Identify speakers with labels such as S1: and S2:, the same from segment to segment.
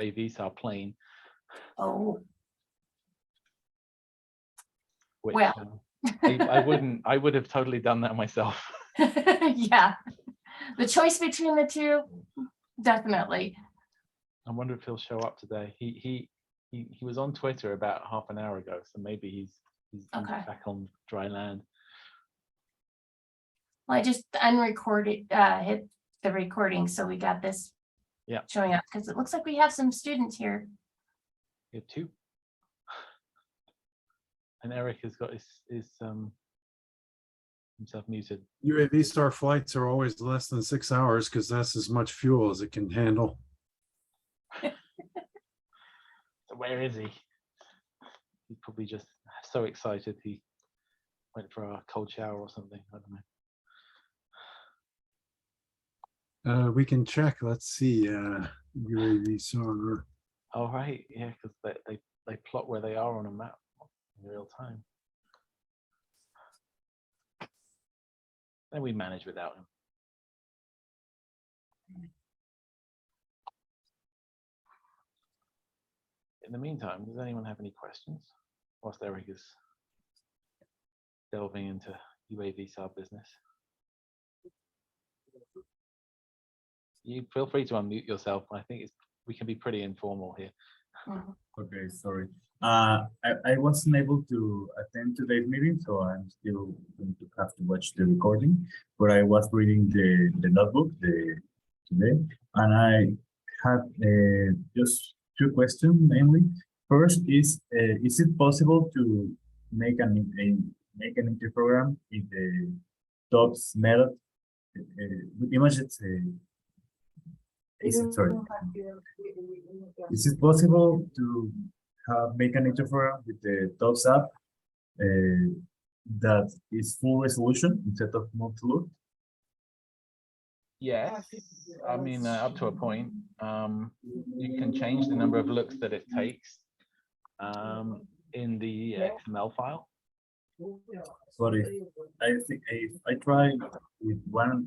S1: UAVSAR plane,
S2: Oh,
S1: which
S2: well.
S1: I would have totally done that myself.
S2: Yeah, the choice between the two, definitely.
S1: I wonder if he'll show up today. He was on Twitter about half an hour ago, so maybe he's
S2: Okay.
S1: back on dry land.
S2: Well, I just unrecorded, hit the recording, so we got this showing up, because it looks like we have some students here.
S1: You have two. And Eric has got his himself muted.
S3: UAVSAR flights are always less than 6 hours because that's as much fuel as it can handle.
S1: So where is he? He's probably just so excited he went for a cold shower or something. I don't know.
S3: We can check. Let's see. UAVSAR.
S1: Oh right, yeah, because they plot where they are on a map in real time. Then we manage without him. In the meantime, does anyone have any questions whilst Eric is delving into UAVSAR business? You feel free to unmute yourself. I think we can be pretty informal here.
S4: Okay, sorry. I wasn't able to attend today's meeting, so I'm still going to have to watch the recording. But I was reading the notebook today, and I had just two questions mainly. First is it possible to make an interprogram in the TOPS method with images? Is it possible to make an interprogram with the TOPS app that is full resolution instead of multi-look?
S1: Yes, I mean up to a point. You can change the number of looks that it takes in the XML file.
S4: But if I try with one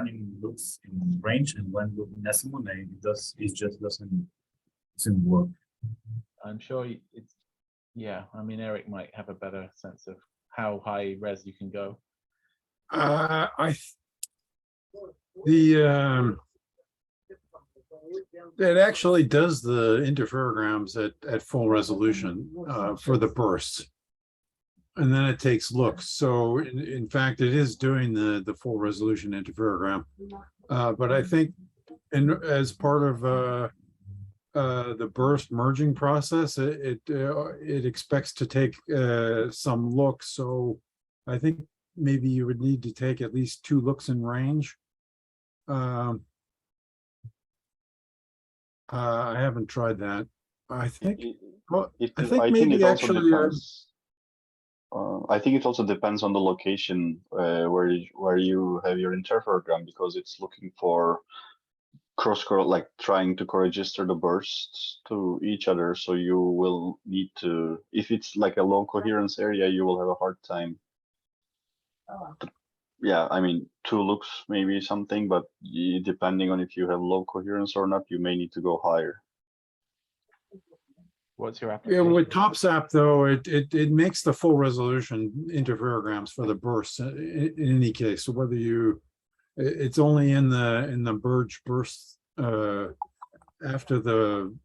S4: in looks in range and one look in azimuth, it just doesn't work.
S1: I'm sure it's, yeah, I mean, Eric might have a better sense of how high res you can go.
S3: It actually does the interferograms at full resolution for the bursts, and then it takes looks. So in fact, it is doing the full resolution interferogram. But I think, as part of the burst merging process, it expects to take some looks. So I think maybe you would need to take at least 2 looks in range. I haven't tried that. I think. Well, I think maybe
S5: it also
S3: actually.
S5: Depends. I think it also depends on the location where you have your interferogram, because it's looking for like trying to co-register the bursts to each other. So you will need to, if it's like a low coherence area, you will have a hard time. Yeah, I mean, 2 looks maybe something, but depending on if you have low coherence or not, you may need to go higher.
S1: What's your
S3: Yeah,
S1: application?
S3: with TOPS app though, it makes the full resolution interferograms for the bursts in any case. So whether it's only in the Burge burst after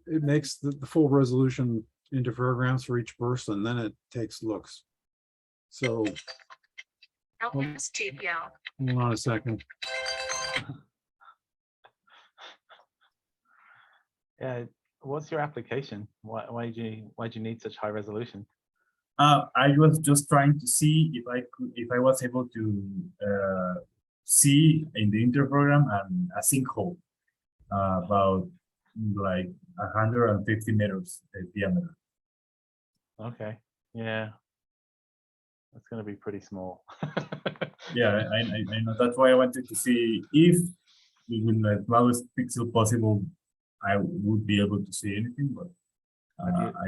S3: it makes the full resolution interferograms for each burst, and then it takes looks. So hold on a second.
S1: Yeah, what's your application? Why do you need such high resolution?
S4: I was just trying to see if I was able to see in the interprogram a sinkhole about like 150 meters diameter.
S1: Okay, yeah, that's going to be pretty small.
S4: Yeah, I know. That's why I wanted to see if with the smallest pixel possible, I would be able to see anything. But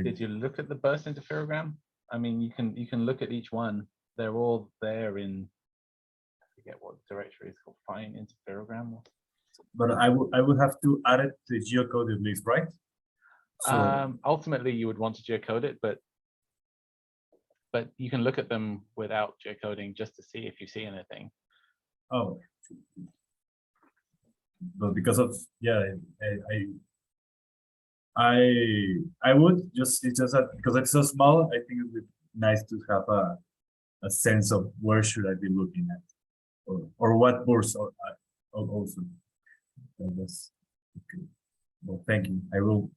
S1: did you look at the burst interferogram? I mean, you can look at each one. They're all there in, I forget what directory it's called, fine interferogram.
S4: But I would have to add it to the geocoded list, right? So,
S1: Ultimately, you would want to geocode it, but you can look at them without geocoding just to see if you see anything.
S4: oh, but because of, yeah, I would just, it's just that because it's so small, I think it would be nice to have a sense of where should I be looking at, or what boards also. That's okay. Well, thank you. I will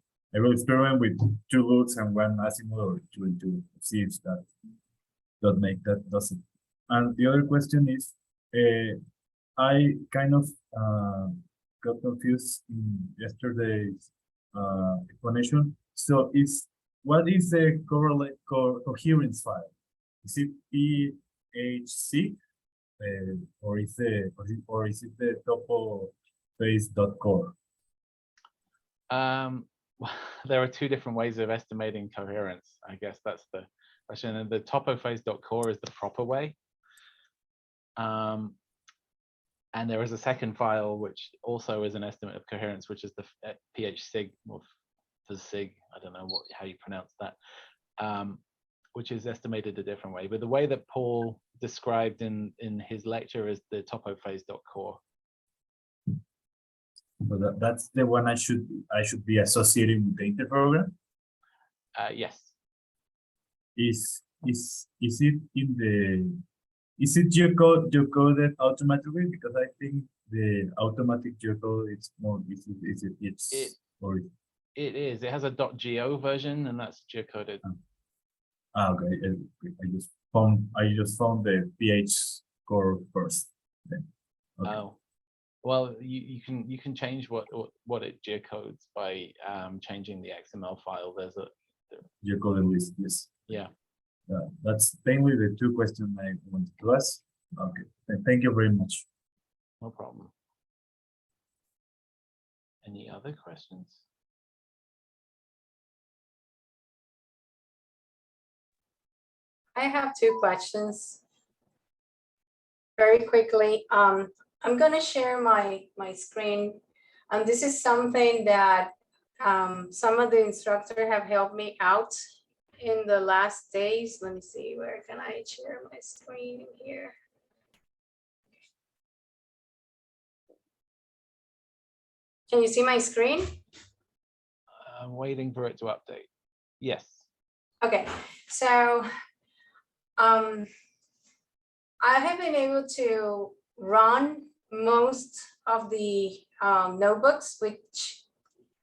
S4: experiment with 2 looks and 1 azimuth or 2 and 2, see if that doesn't. And the other question is, I kind of got confused in yesterday's explanation. So what is the coherence file? Is it PHC or is it the topophase.core?
S1: There are 2 different ways of estimating coherence. I guess that's the question. And the topophase.core is the proper way. And there is a second file which also is an estimate of coherence, which is the phsig or phsig. I don't know how you pronounce that, which is estimated a different way. But the way that Paul described in his lecture is the topophase.core.
S4: But that's the one I should be associating with the interprogram.
S1: Yes.
S4: Is it in the? Is it geocoded automatically? Because I think the automatic geocode is more.
S1: It is. It has a .go version, and that's geocoded.
S4: Okay. I just found the PH score first. Then. Okay.
S1: Oh, well, you can change what it geocodes by changing the XML file. There's a
S4: geocoded list. Yes.
S1: Yeah.
S4: That's mainly the 2 questions I wanted to ask. Okay, thank you very much.
S1: No problem. Any other questions?
S6: I have 2 questions. Very quickly, I'm going to share my screen. And this is something that some of the instructors have helped me out in the last days. Let me see, where can I share my screen here? Can you see my screen?
S1: I'm waiting for it to update. Yes.
S6: Okay, so I have been able to run most of the notebooks, which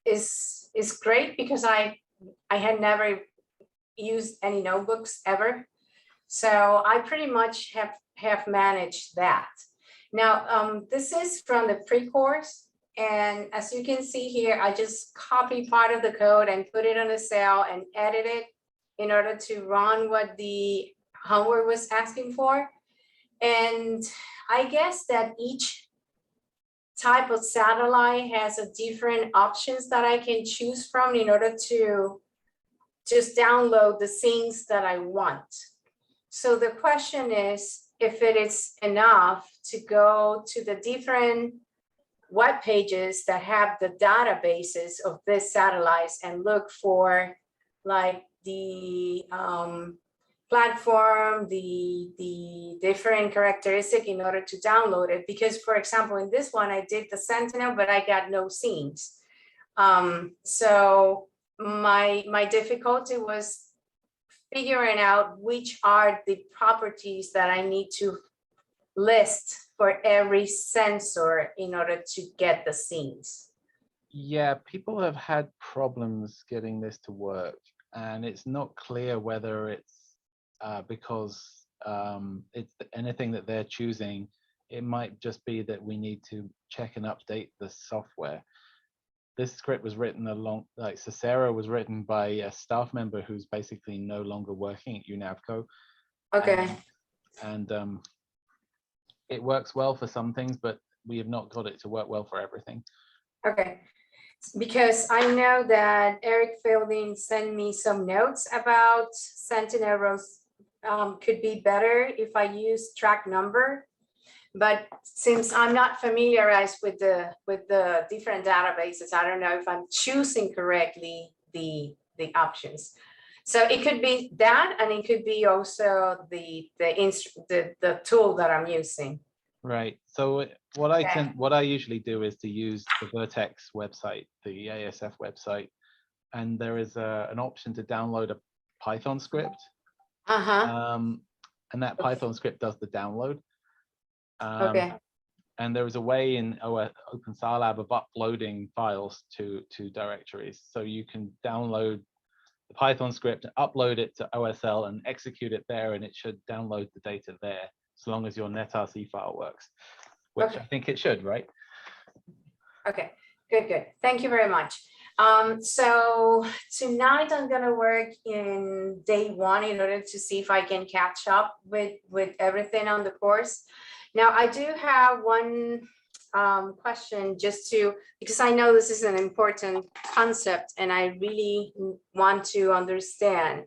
S6: is great because I had never used any notebooks ever. So I pretty much have managed that. Now, this is from the pre-course. And as you can see here, I just copy part of the code and put it on a cell and edit it in order to run what the homework was asking for. And I guess that each type of satellite has a different options that I can choose from in order to just download the things that I want. So the question is if it is enough to go to the different web pages that have the databases of these satellites and look for like the platform, the different characteristic in order to download it. Because for example, in this one, I did the Sentinel, but I got no scenes. So my difficulty was figuring out which are the properties that I need to list for every sensor in order to get the scenes.
S1: Yeah, people have had problems getting this to work, and it's not clear whether it's because it's anything that they're choosing. It might just be that we need to check and update the software. This script was written like Cicero was written by a staff member who's basically no longer working at UNAVCO.
S6: Okay.
S1: And it works well for some things, but we have not got it to work well for everything.
S6: Okay. Because I know that Eric Fielding sent me some notes about Sentinel could be better if I use track number. But since I'm not familiarized with the different databases, I don't know if I'm choosing correctly the options. So it could be that, and it could be also the tool that I'm using.
S1: Right. So what I usually do is to use the Vertex website, the ASF website, and there is an option to download a Python script. And that Python script does the download.
S6: Okay.
S1: And there is a way in OpenSciLab of uploading files to directories. So you can download the Python script, upload it to OSL and execute it there, and it should download the data there, as long as your netrc file works, which I think it should, right?
S6: Okay, good. Thank you very much. So tonight I'm gonna work in day one in order to see if I can catch up with everything on the course. Now I do have one question because I know this is an important concept and I really want to understand.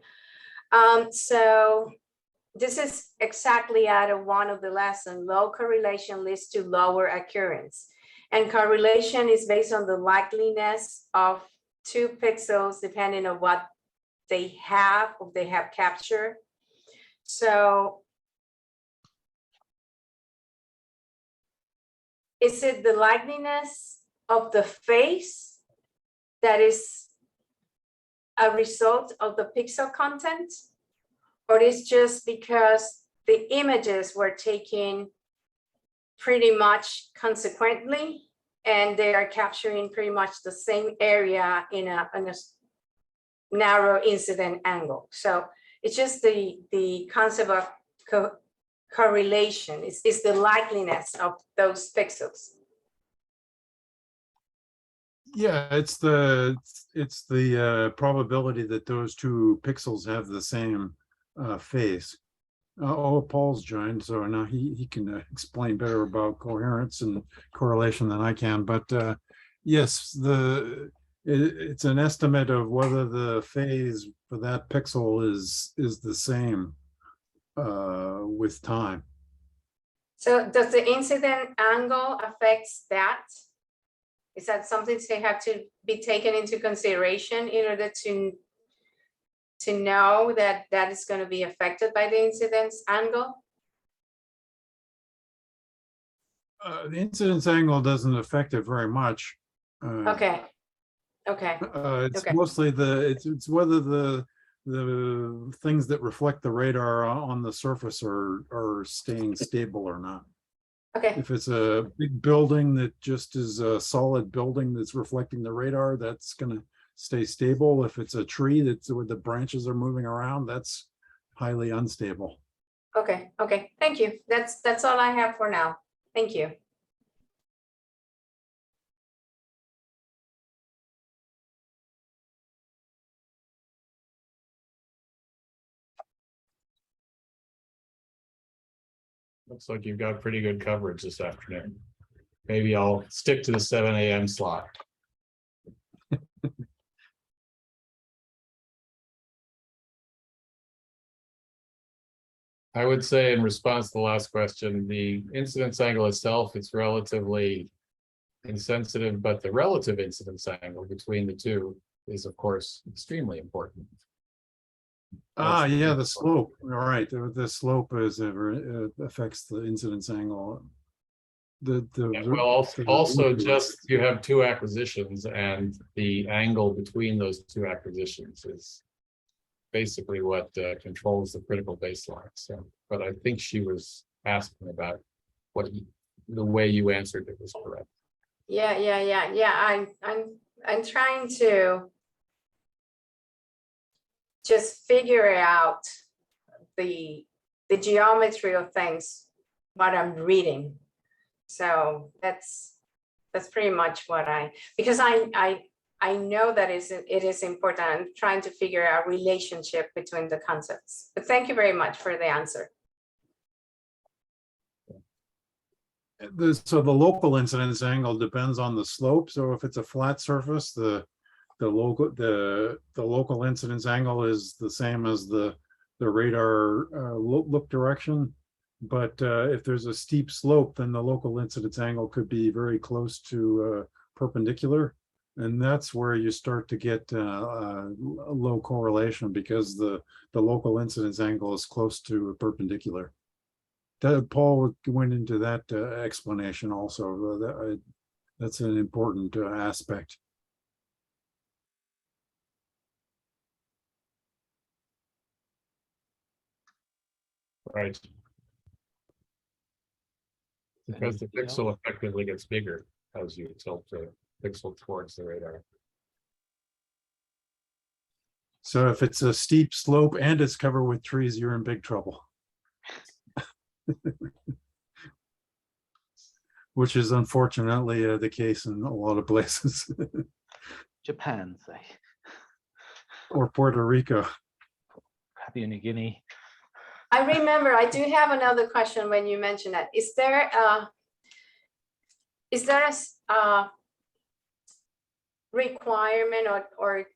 S6: So this is exactly out of one of the lessons. Low correlation leads to lower occurrence. And correlation is based on the likeliness of two pixels depending on what they have or they have captured. So is it the likeliness of the face that is a result of the pixel content? Or is just because the images were taken pretty much consequently, and they are capturing pretty much the same area in a narrow incident angle. So it's just the concept of correlation. It's the likeliness of those pixels.
S3: Yeah, it's the probability that those two pixels have the same phase. Paul's joined, so now he can explain better about coherence and correlation than I can. But yes, it's an estimate of whether the phase for that pixel is the same with time.
S6: So does the incident angle affects that? Is that something they have to be taken into consideration in order to know that that is going to be affected by the incidence angle?
S3: The incidence angle doesn't affect it very much.
S6: Okay.
S3: It's mostly it's whether the things that reflect the radar on the surface are staying stable or not.
S6: Okay.
S3: If it's a big building that just is a solid building that's reflecting the radar, that's going to stay stable. If it's a tree that's where the branches are moving around, that's highly unstable.
S6: Okay. Thank you. That's all I have for now. Thank you.
S7: Looks like you've got pretty good coverage this afternoon. Maybe I'll stick to the 7 a.m. slot. I would say in response to the last question, the incidence angle itself is relatively insensitive, but the relative incidence angle between the two is, of course, extremely important.
S3: Yeah, the slope. All right, the slope affects the incidence angle.
S7: Also just you have two acquisitions, and the angle between those two acquisitions is basically what controls the critical baseline. So, but I think she was asking about the way you answered it was correct. Yeah.
S6: I'm trying to just figure out the geometry of things, what I'm reading. So that's pretty much what because I know that it is important. I'm trying to figure out relationship between the concepts. But thank you very much for the answer.
S3: So the local incidence angle depends on the slope. So if it's a flat surface, the local incidence angle is the same as the radar look direction. But if there's a steep slope, then the local incidence angle could be very close to perpendicular. And that's where you start to get a low correlation because the local incidence angle is close to perpendicular. Paul went into that explanation also. That's an important aspect.
S7: Right. Because the pixel effectively gets bigger as you tilt the pixel towards the radar.
S3: So if it's a steep slope and it's covered with trees, you're in big trouble. Which is unfortunately the case in a lot of places.
S1: Japan, say.
S3: Or Puerto Rico.
S1: Papua New Guinea.
S6: I remember, I do have another question when you mentioned that. Is there a requirement or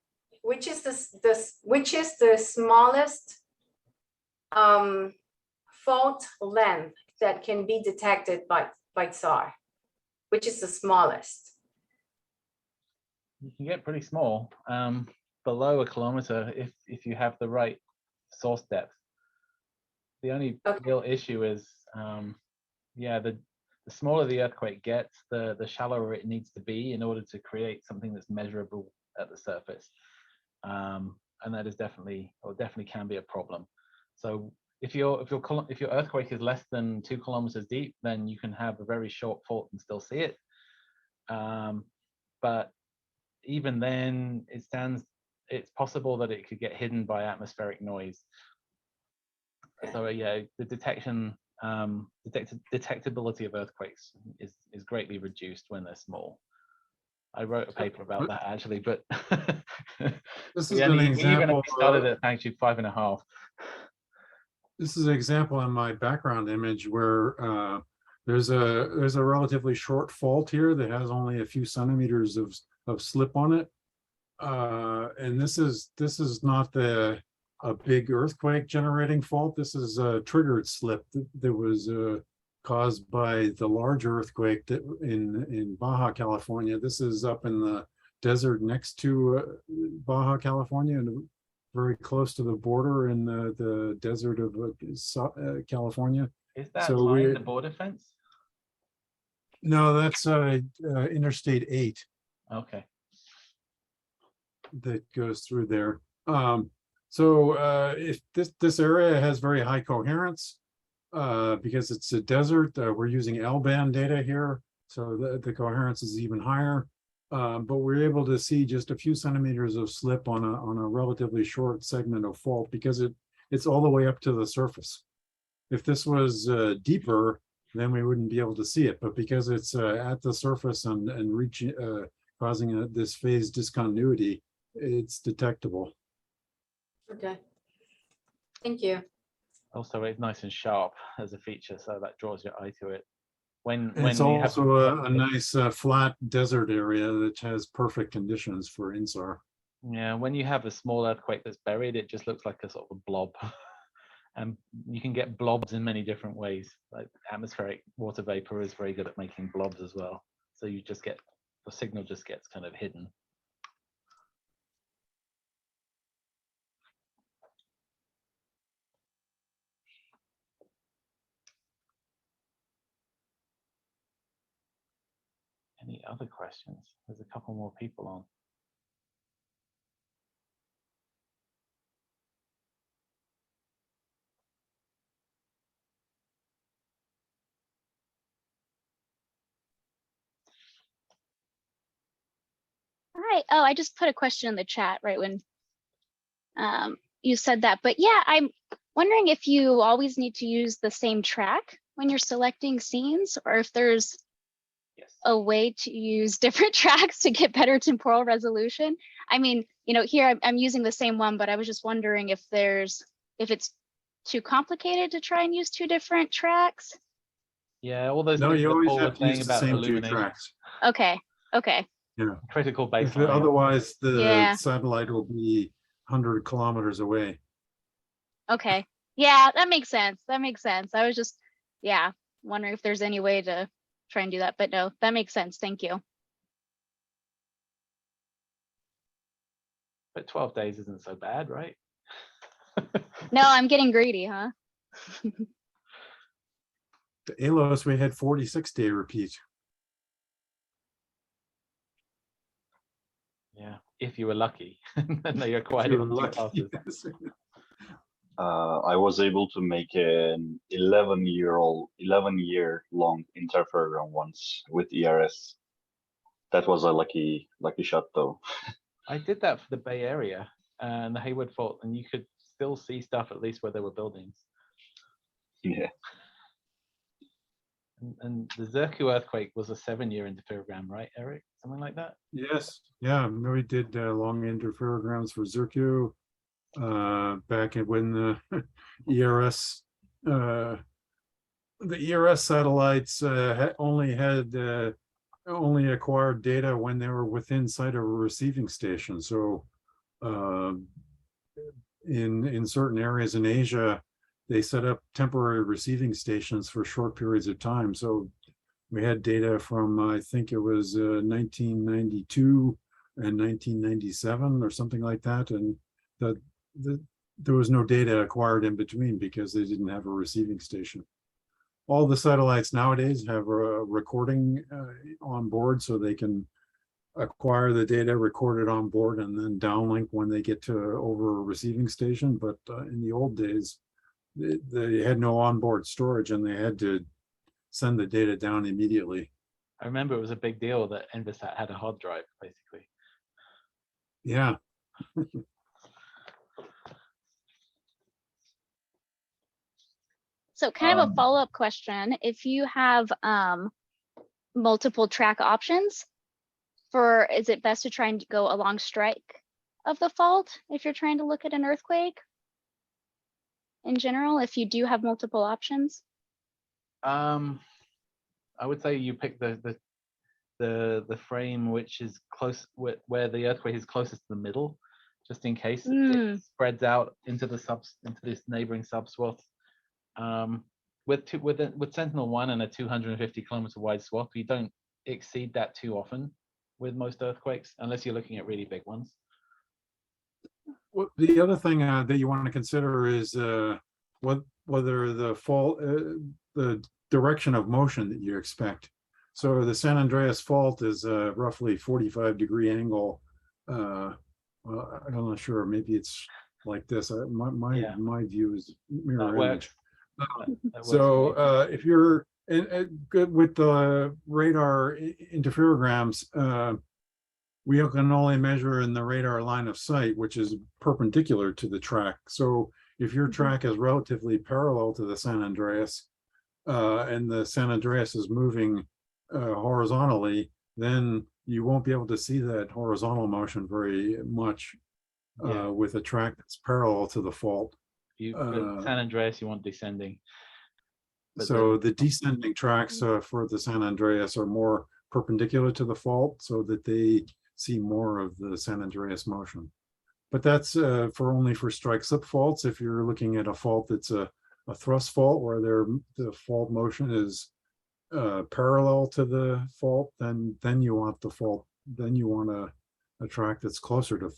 S6: which is the smallest fault length that can be detected by SAR? Which is the smallest?
S1: You can get pretty small, below a kilometer if you have the right source depth. The only real issue is, yeah, the smaller the earthquake gets, the shallower it needs to be in order to create something that's measurable at the surface. And that is definitely can be a problem. So if your earthquake is less than 2 kilometers deep, then you can have a very short fault and still see it. But even then, it's possible that it could get hidden by atmospheric noise. So yeah, the detectability of earthquakes is greatly reduced when they're small. I wrote a paper about that actually, but
S3: this is an example.
S1: We started at magnitude 5.5.
S3: This is an example in my background image where there's a relatively short fault here that has only a few centimeters of slip on it, and this is not a big earthquake generating fault. This is a triggered slip that was caused by the large earthquake that in Baja California. This is up in the desert next to Baja California and very close to the border in the desert of California.
S1: Is that line the border fence?
S3: No, that's Interstate 8.
S1: Okay.
S3: That goes through there. So if this area has very high coherence, because it's a desert, we're using L-band data here, so the coherence is even higher. But we're able to see just a few centimeters of slip on a relatively short segment of fault because it's all the way up to the surface. If this was deeper, then we wouldn't be able to see it. But because it's at the surface and reaching, causing this phase discontinuity, it's detectable.
S6: Okay. Thank you.
S1: Also, it's nice and sharp as a feature, so that draws your eye to it.
S3: It's also a nice flat desert area that has perfect conditions for INSAR.
S1: Yeah, when you have a small earthquake that's buried, it just looks like a sort of a blob. And you can get blobs in many different ways. Like atmospheric water vapor is very good at making blobs as well. So you just get, the signal just gets kind of hidden. Any other questions? There's a couple more people on.
S8: Hi. Oh, I just put a question in the chat right when you said that. But yeah, I'm wondering if you always need to use the same track when you're selecting scenes, or if there's a way to use different tracks to get better temporal resolution. I mean, you know, here I'm using the same one, but I was just wondering if it's too complicated to try and use 2 different tracks.
S1: Yeah, all those
S3: No,
S1: things
S3: you
S1: that
S3: always
S1: Paul
S3: have
S1: was
S3: to use
S1: saying
S3: the
S1: about
S3: same 2
S1: illumination.
S3: tracks.
S8: Okay.
S3: Yeah.
S1: Critical baseline.
S3: Otherwise, the
S8: Yeah.
S3: satellite will be 100 kilometers away.
S8: Okay. Yeah, that makes sense. I was just, yeah, wondering if there's any way to try and do that, but no, that makes sense. Thank you.
S1: But 12 days isn't so bad, right?
S8: No, I'm getting greedy, huh?
S3: The ALOS, we had 46-day repeat.
S1: Yeah, if you were lucky. And they acquired
S3: You
S1: it
S3: were
S1: on 2
S3: lucky,
S1: passes.
S3: yes.
S5: I was able to make an 11-year long interferogram once with ERS. That was a lucky shot though.
S1: I did that for the Bay Area and the Hayward Fault, and you could still see stuff at least where there were buildings.
S5: Yeah.
S1: And the Zirku earthquake was a 7-year interferogram, right, Eric? Something like that?
S3: Yes, yeah, we did long interferograms for Zirku back when the ERS satellites only acquired data when they were within sight of a receiving station. So in certain areas in Asia, they set up temporary receiving stations for short periods of time. So we had data from, I think it was 1992 and 1997 or something like that. And there was no data acquired in between because they didn't have a receiving station. All the satellites nowadays have a recording on board, so they can acquire the data, record it on board, and then downlink when they get to over a receiving station. But in the old days, they had no onboard storage and they had to send the data down immediately.
S1: I remember it was a big deal that Envisat had a hard drive, basically.
S3: Yeah.
S8: So kind of a follow-up question. If you have multiple track options, is it best to try and go along strike of the fault if you're trying to look at an earthquake? In general, if you do have multiple options?
S1: I would say you pick the frame which is close, where the earthquake is closest to the middle, just in case it spreads out into this neighboring subswath. With Sentinel-1 and a 250-kilometer wide swath, you don't exceed that too often with most earthquakes, unless you're looking at really big ones.
S3: Well, the other thing that you want to consider is whether the fault, the direction of motion that you expect. So the San Andreas fault is roughly 45-degree angle. I'm not sure. Maybe it's like this. My view is mirror image. So if you're good with the radar interferograms, we can only measure in the radar line of sight, which is perpendicular to the track. So if your track is relatively parallel to the San Andreas, and the San Andreas is moving horizontally, then you won't be able to see that horizontal motion very much with a track that's parallel to the fault.
S1: San Andreas, you want descending.
S3: So the descending tracks for the San Andreas are more perpendicular to the fault, so that they see more of the San Andreas motion. But that's only for strike slip faults. If you're looking at a fault that's a thrust fault where the fault motion is parallel to the fault, then you want the fault. Then you want a track that's closer to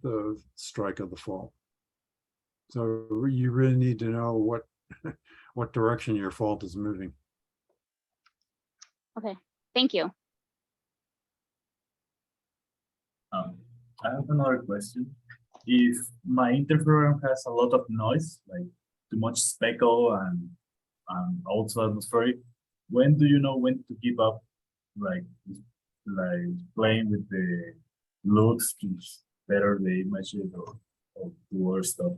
S3: the strike of the fault. So you really need to know what direction your fault is moving.
S8: Okay, thank you.
S4: I have another question. If my interferogram has a lot of noise, like too much speckle and also atmospheric, when do you know when to give up, like playing with the looks to better the image or do worse stuff?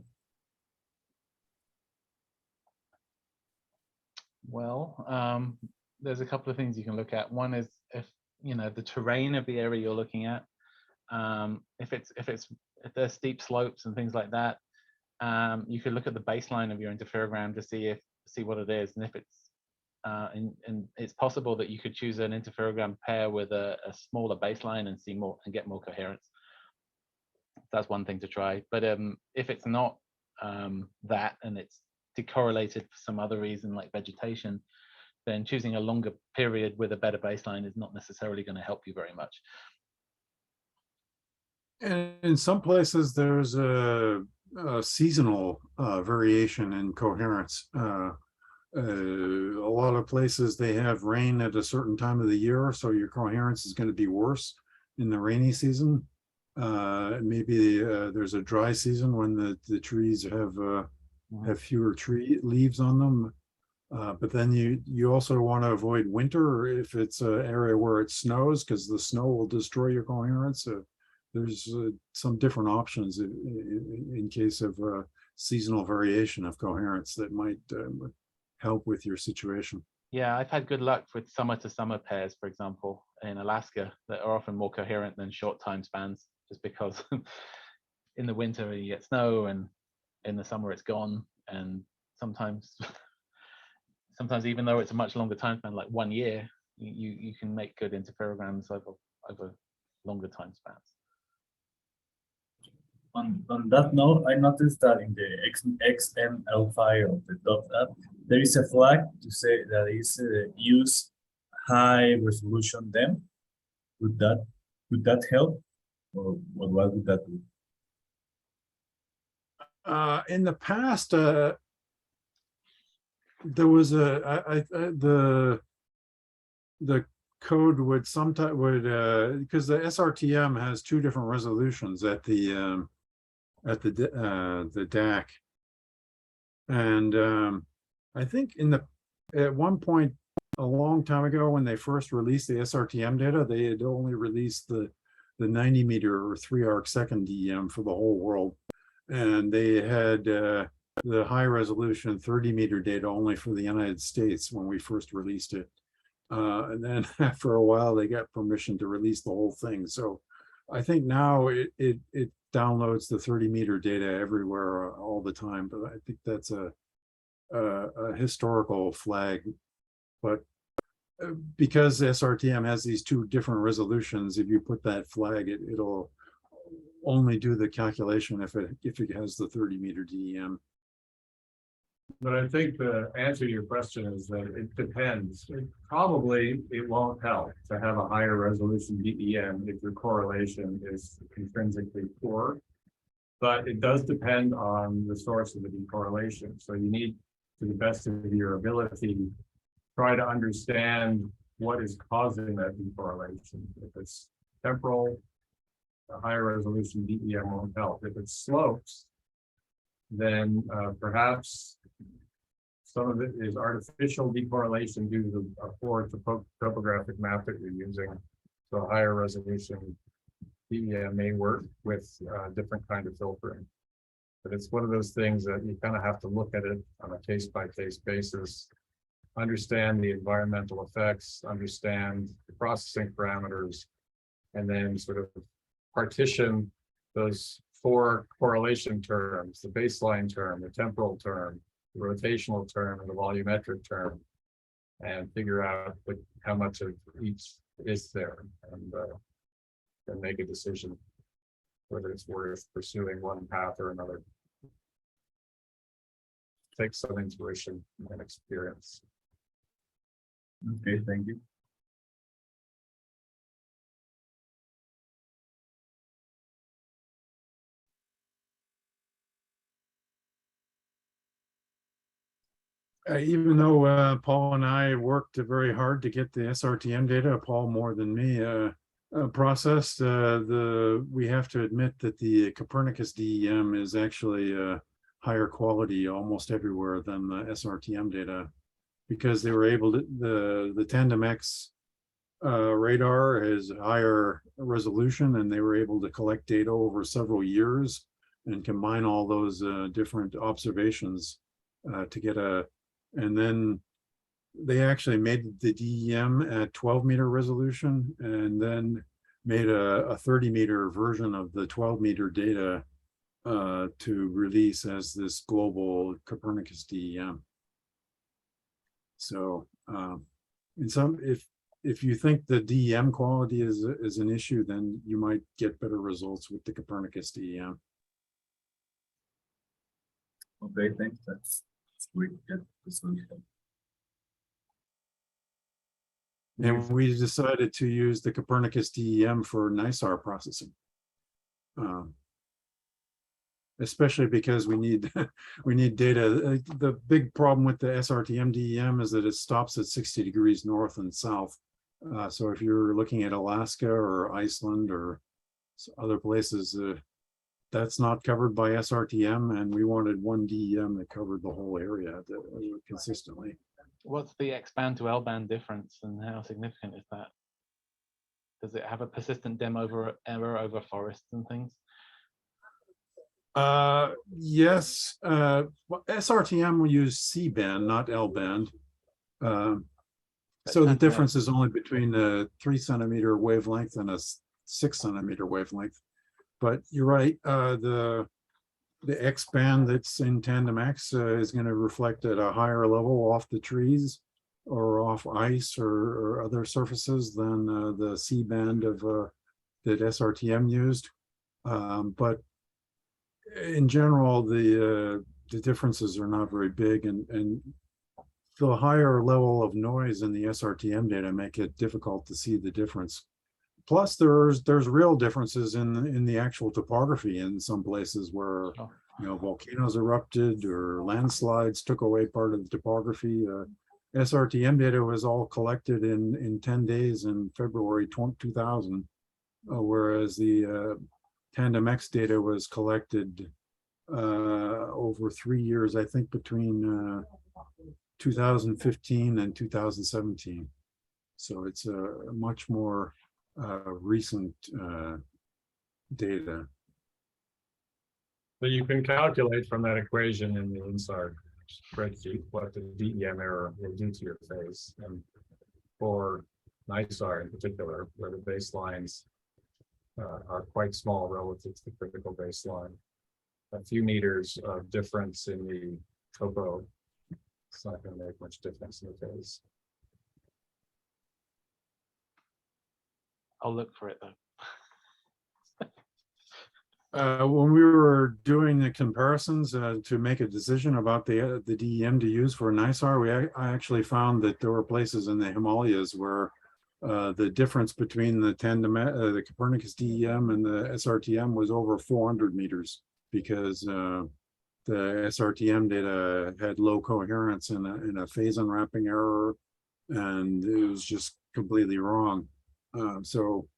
S1: Well, there's a couple of things you can look at. One is if the terrain of the area you're looking at. If there's steep slopes and things like that, you could look at the baseline of your interferogram to see what it is, and if it's and it's possible that you could choose an interferogram pair with a smaller baseline and see more and get more coherence. That's one thing to try. But if it's not that and it's decorrelated for some other reason like vegetation, then choosing a longer period with a better baseline is not necessarily going to help you very much.
S3: And in some places, there's a seasonal variation in coherence. A lot of places they have rain at a certain time of the year, so your coherence is going to be worse in the rainy season. Maybe there's a dry season when the trees have fewer tree leaves on them. But then you also want to avoid winter if it's an area where it snows, because the snow will destroy your coherence. There's some different options in case of seasonal variation of coherence that might help with your situation.
S1: Yeah, I've had good luck with summer to summer pairs, for example, in Alaska, that are often more coherent than short time spans, just because in the winter you get snow and in the summer it's gone. And sometimes even though it's a much longer time span, like 1 year, you can make good interferograms over longer time spans.
S4: On that note, I noticed that in the XML file of the Docs app, there is a flag to say that is use high resolution DEM. Would that help, or what would that do?
S3: In the past, there was the code would sometimes because the SRTM has 2 different resolutions at the DAC, and I think at one point a long time ago when they first released the SRTM data, they had only released the 90 meter or 3 arc second DEM for the whole world, and they had the high resolution 30 meter data only for the United States when we first released it. And then after a while, they got permission to release the whole thing. So I think now it downloads the 30 meter data everywhere all the time. But I think that's a historical flag. But because SRTM has these 2 different resolutions, if you put that flag, it'll only do the calculation if it has the 30 meter DEM.
S7: But I think the answer to your question is that it depends. Probably it won't help to have a higher resolution DEM if your correlation is intrinsically poor. But it does depend on the source of the decorrelation. So you need, to the best of your ability, try to understand what is causing that decorrelation. If it's temporal, a higher resolution DEM won't help. If it's slopes, then perhaps some of it is artificial decorrelation due to a poor topographic map that you're using. So higher resolution DEM may work with different kind of filtering. But it's one of those things that you kind of have to look at it on a case-by-case basis, understand the environmental effects, understand the processing parameters, and then sort of partition those 4 correlation terms: the baseline term, the temporal term, the rotational term, and the volumetric term, and figure out how much of each is there, and make a decision whether it's worth pursuing one path or another. Take some intuition and experience.
S4: Okay, thank you.
S3: Even though Paul and I worked very hard to get the SRTM data, Paul more than me, processed, we have to admit that the Copernicus DEM is actually higher quality almost everywhere than the SRTM data, because they were able to, the Tandem X radar has higher resolution, and they were able to collect data over several years and combine all those different observations to get and then they actually made the DEM at 12 meter resolution, and then made a 30 meter version of the 12 meter data to release as this global Copernicus DEM. So in some, if you think the DEM quality is an issue, then you might get better results with the Copernicus DEM.
S4: Okay, thanks. That's great. Get the solution.
S3: And we decided to use the Copernicus DEM for NISAR processing. Especially because we need we need data. The big problem with the SRTM DEM is that it stops at 60 degrees north and south. So if you're looking at Alaska or Iceland or other places, that's not covered by SRTM, and we wanted one DEM that covered the whole area consistently.
S1: What's the X-band to L-band difference, and how significant is that? Does it have a persistent DEM error over forests and things?
S3: Yes, well, SRTM will use C-band, not L-band. So the difference is only between a 3 centimeter wavelength and a 6 centimeter wavelength. But you're right, the X-band that's in Tandem X is going to reflect at a higher level off the trees or off ice or other surfaces than the C-band of that SRTM used. But in general, the differences are not very big, and the higher level of noise in the SRTM data make it difficult to see the difference. Plus, there's real differences in the actual topography in some places where volcanoes erupted or landslides took away part of the topography. SRTM data was all collected in 10 days in February 2000, whereas the Tandem X data was collected over 3 years, I think between 2015 and 2017. So it's a much more recent data.
S7: So you can calculate from that equation in the INSAR spreadsheet what the DEM error will do to your phase. And for NISAR in particular, where the baselines are quite small relative to the critical baseline, a few meters of difference in the topo, it's not going to make much difference in the phase.
S1: I'll look for it though.
S3: When we were doing the comparisons to make a decision about the DEM to use for NISAR, I actually found that there were places in the Himalayas where the difference between the the Copernicus DEM and the SRTM was over 400 meters, because the SRTM data had low coherence and a phase unwrapping error, and it was just completely wrong. So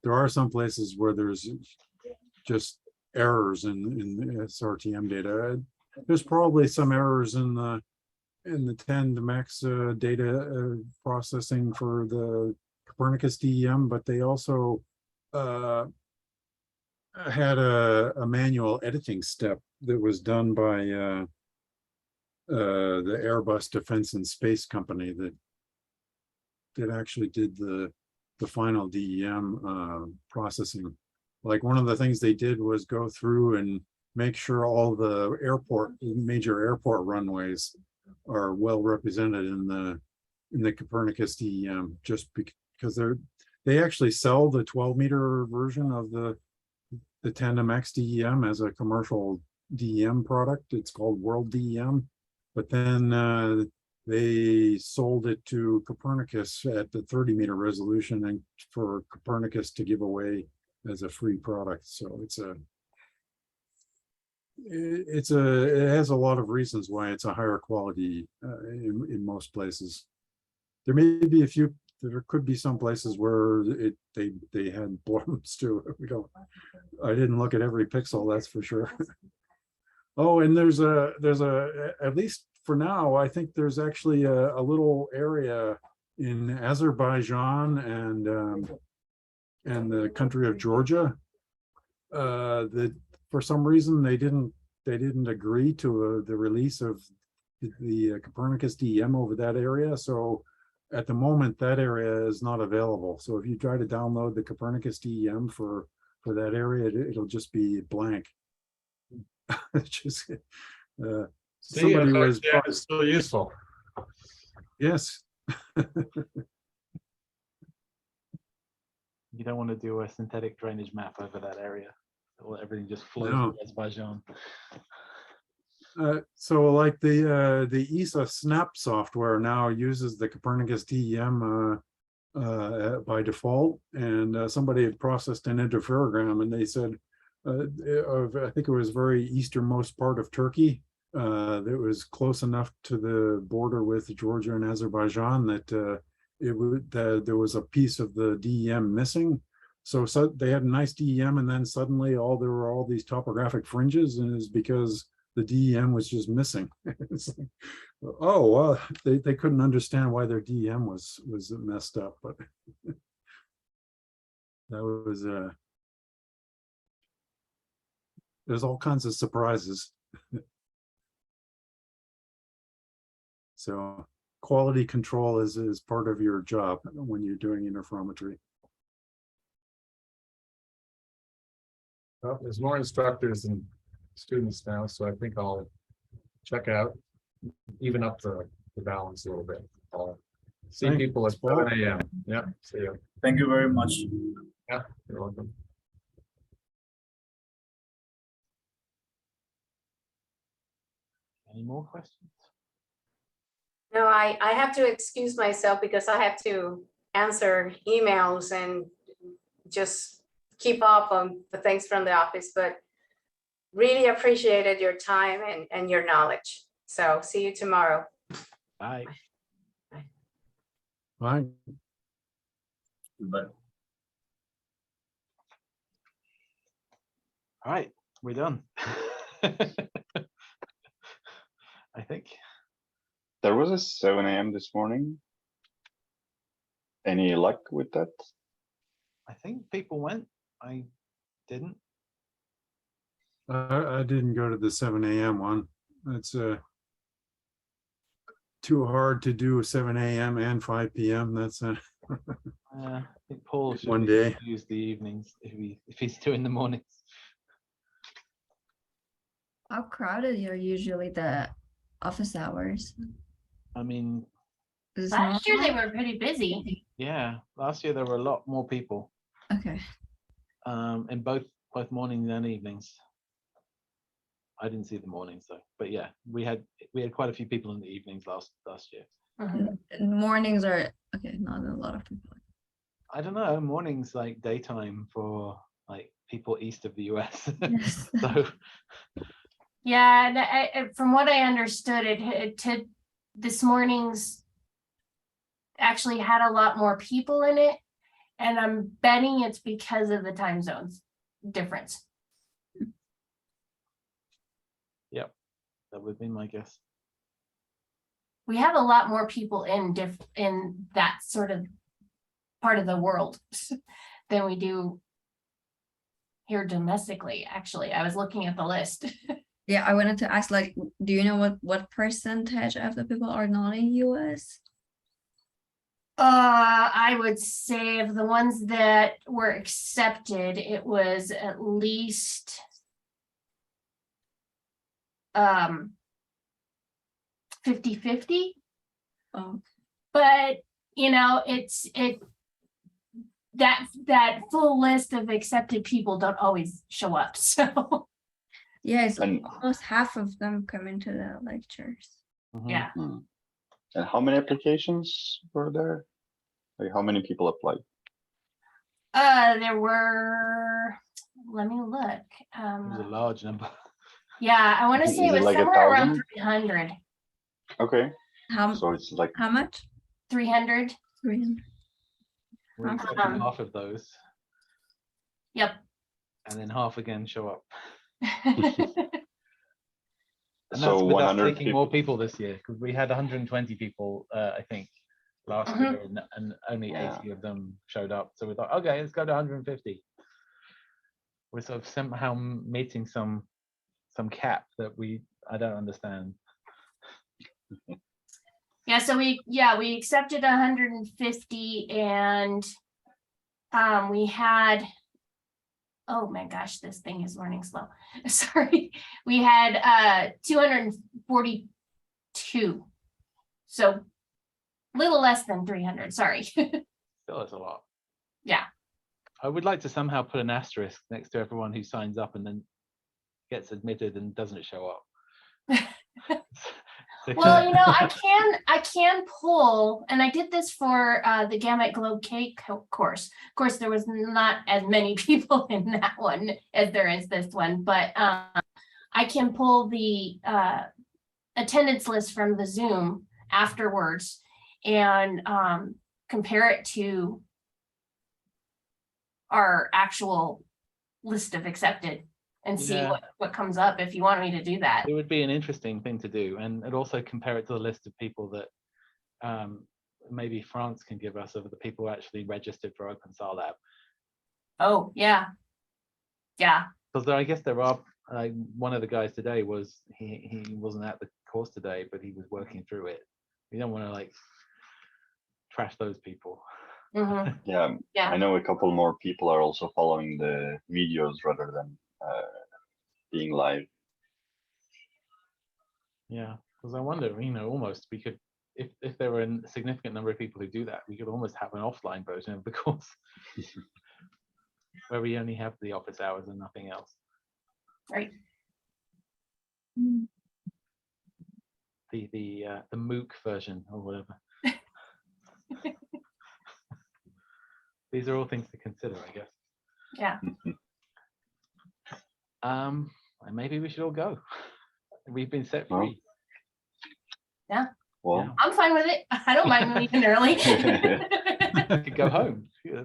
S3: there are some places where there's just errors in the SRTM data. There's probably some errors in the Tandem X data processing for the Copernicus DEM, but they also had a manual editing step that was done by the Airbus Defence and Space Company that actually did the final DEM processing. Like, one of the things they did was go through and make sure all the major airport runways are well represented in the Copernicus DEM, just because they actually sell the 12-meter version of the Tandem X DEM as a commercial DEM product. It's called World DEM, but then they sold it to Copernicus at the 30-meter resolution, and for Copernicus to give away as a free product. So it has a lot of reasons why it's a higher quality in most places. There may be there could be some places where they had blobs too. I didn't look at every pixel, that's for sure. Oh, and there's at least for now, I think there's actually a little area in Azerbaijan and the country of Georgia that for some reason they didn't agree to the release of the Copernicus DEM over that area. So at the moment, that area is not available. So if you try to download the Copernicus DEM for that area, it'll just be blank. Just somebody was
S7: it's still useful.
S3: Yes.
S1: You don't want to do a synthetic drainage map over that area. Everything just flows
S3: No.
S1: to Azerbaijan.
S3: So like the ISCE Snap software now uses the Copernicus DEM by default, and somebody had processed an interferogram, and they said I think it was very easternmost part of Turkey. That was close enough to the border with Georgia and Azerbaijan that there was a piece of the DEM missing. So they had a nice DEM, and then suddenly there were all these topographic fringes, and it's because the DEM was just missing. It's like, oh well, they couldn't understand why their DEM was messed up, but that was there's all kinds of surprises. So quality control is part of your job when you're doing interferometry.
S7: Well, there's more instructors and students now, so I think I'll check out, even up the balance a little bit. I'll see
S3: Thanks,
S7: people at
S3: Paul.
S7: 7 a.m. Yeah, see you.
S4: Thank you very much.
S7: Yeah, you're welcome.
S1: Any more questions?
S6: No, I have to excuse myself because I have to answer emails and just keep up on the things from the office, but really appreciated your time and your knowledge. So see you tomorrow.
S1: Bye.
S3: Bye.
S4: But
S1: All right, we're done. I think.
S5: There was a 7 a.m. this morning. Any luck with that?
S1: I think people went. I didn't.
S3: I didn't go to the 7 a.m. one. It's too hard to do 7 a.m. and 5 p.m. That's
S1: I think Paul should
S3: One day.
S1: use the evenings if he's doing the mornings.
S9: How crowded are usually the office hours?
S1: I mean,
S9: Is it
S2: Last year they
S9: normal?
S2: were pretty busy.
S1: yeah, last year there were a lot more people
S9: Okay.
S1: in both mornings and evenings. I didn't see the mornings though, but yeah, we had quite a few people in the evenings last year.
S2: Mhm.
S9: Mornings are okay, not a lot of people.
S1: I don't know, mornings like daytime for like people east of the US.
S9: Yes.
S1: So
S2: Yeah, and from what I understood, this morning's actually had a lot more people in it, and I'm betting it's because of the time zones difference.
S1: yep, that would be my guess.
S2: We have a lot more people in that sort of part of the world than we do here domestically. Actually, I was looking at the list.
S9: Yeah, I wanted to ask, like, do you know what percentage of the people are not in US?
S2: I would say of the ones that were accepted, it was at least 50-50.
S9: Oh,
S2: But you know, that full list of accepted people don't always show up. So
S9: yeah, it's
S5: And-
S9: almost half of them come into the lectures.
S1: Mhm.
S2: yeah.
S5: And how many applications were there? Like how many people applied?
S2: There were, let me look.
S1: It was a large number.
S2: Yeah, I want to say
S5: Is
S2: it
S5: it
S2: was
S5: like
S2: somewhere around
S5: 1,000?
S2: 300.
S5: Okay,
S9: How
S5: so it's like
S9: how much?
S2: 300.
S9: 300.
S1: We accepted half of those,
S2: Yep.
S1: and then half again show up. And
S5: So
S1: that's with us
S5: 100
S1: taking more people this year, because we had 120 people, I think, last
S2: Mhm.
S1: year, and only
S5: Yeah.
S1: 80 of them showed up. So we thought, okay, let's go to 150. We're sort of somehow meeting some cap that I don't understand.
S2: Yeah, so we accepted 150, and we had, oh my gosh, this thing is running slow. Sorry. We had 242. So little less than 300, sorry.
S1: Still, it's a lot.
S2: Yeah.
S1: I would like to somehow put an asterisk next to everyone who signs up and then gets admitted and doesn't show up.
S2: Well, you know, I can pull, and I did this for the Gamut Globe Cake course. Of course, there was not as many people in that one as there is this one, but I can pull the attendance list from the Zoom afterwards and compare it to our actual list of accepted and see
S1: Yeah.
S2: what comes up if you want me to do that.
S1: It would be an interesting thing to do, and also compare it to the list of people that maybe France can give us of the people who actually registered for OpenSAR Lab.
S2: Oh, yeah. Yeah.
S1: Because I guess there are, one of the guys today was, he wasn't at the course today, but he was working through it. We don't want to like trash those people.
S2: Mhm.
S5: Yeah,
S2: Yeah.
S5: I know a couple more people are also following the videos rather than being live.
S1: Yeah, because I wonder, you know, almost we could, if there were a significant number of people who do that, we could almost have an offline version of the course where we only have the office hours and nothing else.
S2: Right.
S1: The MOOC version or whatever. These are all things to consider, I guess.
S2: Yeah.
S1: And maybe we should all go. We've been set
S5: Well,
S1: free.
S5: Well,
S2: I'm fine with it. I don't mind leaving early.
S1: We could go home.
S2: Yeah.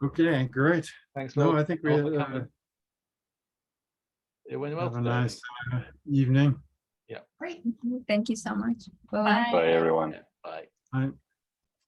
S3: Okay, great.
S1: Thanks
S3: No,
S1: for
S3: I think we
S1: all for coming. It went well
S3: have a
S1: today.
S3: nice evening.
S2: Great.
S9: Thank you so much.
S2: Bye.
S5: bye everyone.
S1: Yeah, bye.
S3: Bye.